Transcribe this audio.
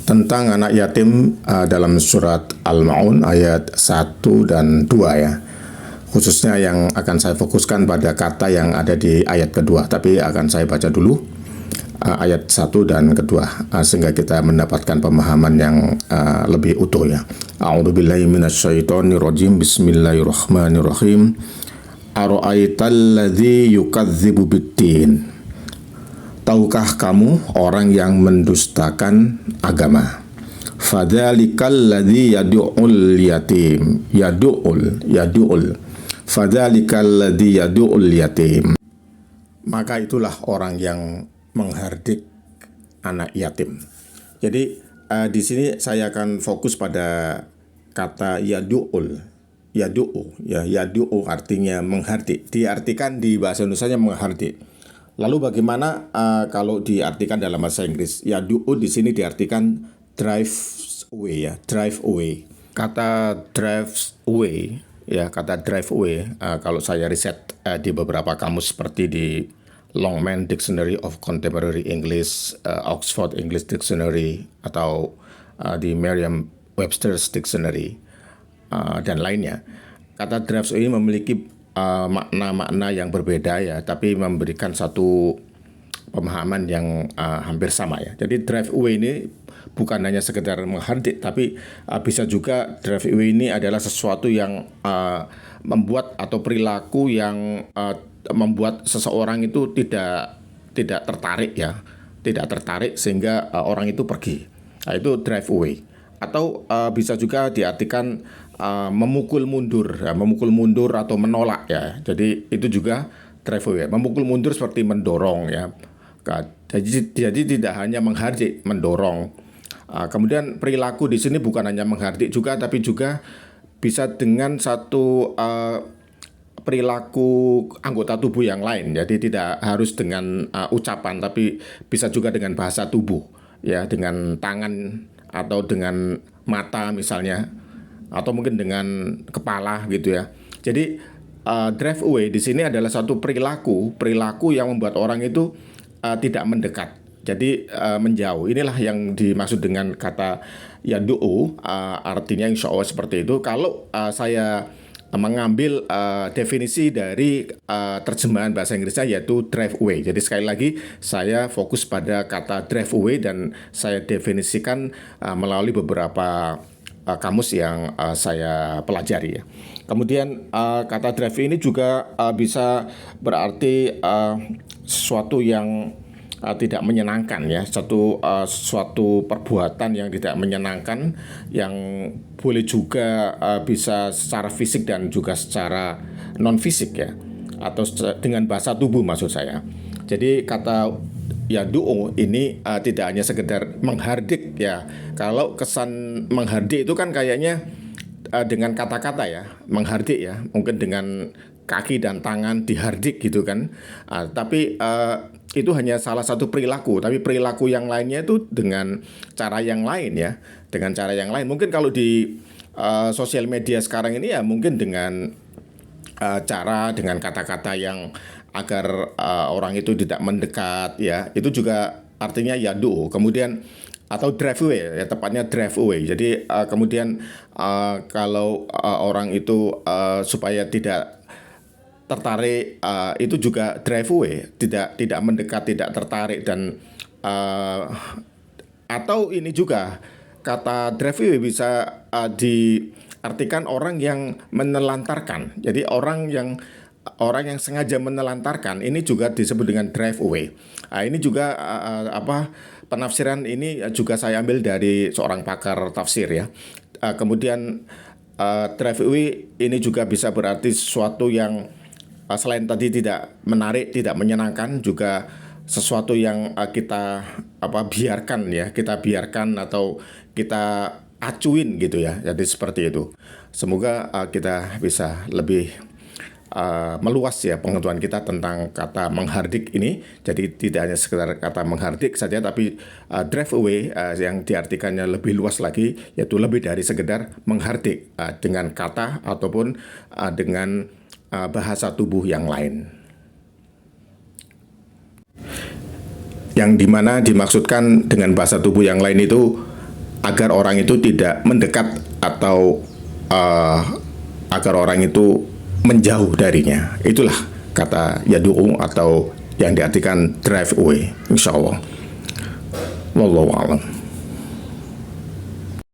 tentang anak yatim dalam surat Al-Ma'un ayat 1 dan 2 ya. Khususnya yang akan saya fokuskan pada kata yang ada di ayat kedua, tapi akan saya baca dulu ayat 1 dan kedua sehingga kita mendapatkan pemahaman yang lebih utuh ya. A'udzubillahi minasyaitonirrajim. Bismillahirrahmanirrahim. Ara'aital ladzi yukadzibu biddin. Tahukah kamu orang yang mendustakan agama? Fadzalikal ladzi yad'ul yatim. Yad'ul. Fadzalikal ladzi yad'ul yatim. Maka itulah orang yang menghardik anak yatim. Jadi di sini saya akan fokus pada kata yad'ul. Yad'u artinya menghardik. Diartikan di bahasa Indonesianya menghardik. Lalu bagaimana kalau diartikan dalam bahasa Inggris? Yad'u di sini diartikan drive away ya, drive away. Kata drive away ya, kata drive away kalau saya riset di beberapa kamus seperti di Longman Dictionary of Contemporary English, Oxford English Dictionary, atau di Merriam-Webster's Dictionary dan lainnya. Kata drive away memiliki makna-makna yang berbeda ya, tapi memberikan satu pemahaman yang hampir sama ya. Jadi drive away ini bukan hanya sekedar menghardik, tapi bisa juga drive away ini adalah sesuatu yang membuat atau perilaku yang membuat seseorang itu tidak tertarik ya, tidak tertarik sehingga orang itu pergi. Nah, itu drive away. Atau bisa juga diartikan memukul mundur atau menolak ya. Jadi itu juga drive away. Memukul mundur seperti mendorong ya. Jadi tidak hanya menghardik, mendorong. Kemudian perilaku di sini bukan hanya menghardik juga, tapi juga bisa dengan satu perilaku anggota tubuh yang lain. Jadi tidak harus dengan ucapan, tapi bisa juga dengan bahasa tubuh ya, dengan tangan atau dengan mata misalnya, atau mungkin dengan kepala gitu ya. Jadi drive away di sini adalah satu perilaku yang membuat orang itu tidak mendekat. Jadi menjauh. Inilah yang dimaksud dengan kata yad'u, artinya insya Allah seperti itu. Kalau saya mengambil definisi dari terjemahan bahasa Inggrisnya, yaitu drive away. Jadi sekali lagi saya fokus pada kata drive away dan saya definisikan melalui beberapa kamus yang saya pelajari ya. Kemudian kata drive ini juga bisa berarti sesuatu yang tidak menyenangkan ya, suatu perbuatan yang tidak menyenangkan, yang boleh juga bisa secara fisik dan juga secara non fisik ya, atau dengan bahasa tubuh maksud saya. Jadi kata yad'u ini tidak hanya sekedar menghardik ya. Kalau kesan menghardik itu kan kayaknya dengan kata-kata ya, menghardik ya, mungkin dengan kaki dan tangan dihardik gitu kan. Tapi itu hanya salah satu perilaku, tapi perilaku yang lainnya itu dengan cara yang lain ya, dengan cara yang lain. Mungkin kalau di sosial media sekarang ini ya mungkin dengan dengan kata-kata yang agar orang itu tidak mendekat ya, itu juga artinya yad'u. Kemudian atau drive away ya, tepatnya drive away. Jadi kemudian kalau orang itu supaya tidak tertarik, itu juga drive away, tidak mendekat, tidak tertarik. Dan atau ini juga kata drive away bisa diartikan orang yang menelantarkan. Jadi orang yang sengaja menelantarkan ini juga disebut dengan drive away. Ini juga penafsiran ini juga saya ambil dari seorang pakar tafsir ya. Kemudian drive away ini juga bisa berarti sesuatu yang selain tadi tidak menarik, tidak menyenangkan, juga sesuatu yang kita biarkan atau kita acuin gitu ya. Jadi seperti itu. Semoga kita bisa lebih meluas ya pengetahuan kita tentang kata menghardik ini. Jadi tidak hanya sekedar kata menghardik saja, tapi drive away yang diartikannya lebih luas lagi, yaitu lebih dari sekedar menghardik dengan kata ataupun dengan bahasa tubuh yang lain. Yang dimana dimaksudkan dengan bahasa tubuh yang lain itu agar orang itu tidak mendekat atau agar orang itu menjauh darinya. Itulah kata yadu'u atau yang diartikan drive away, insya Allah. Wallahu a'lam.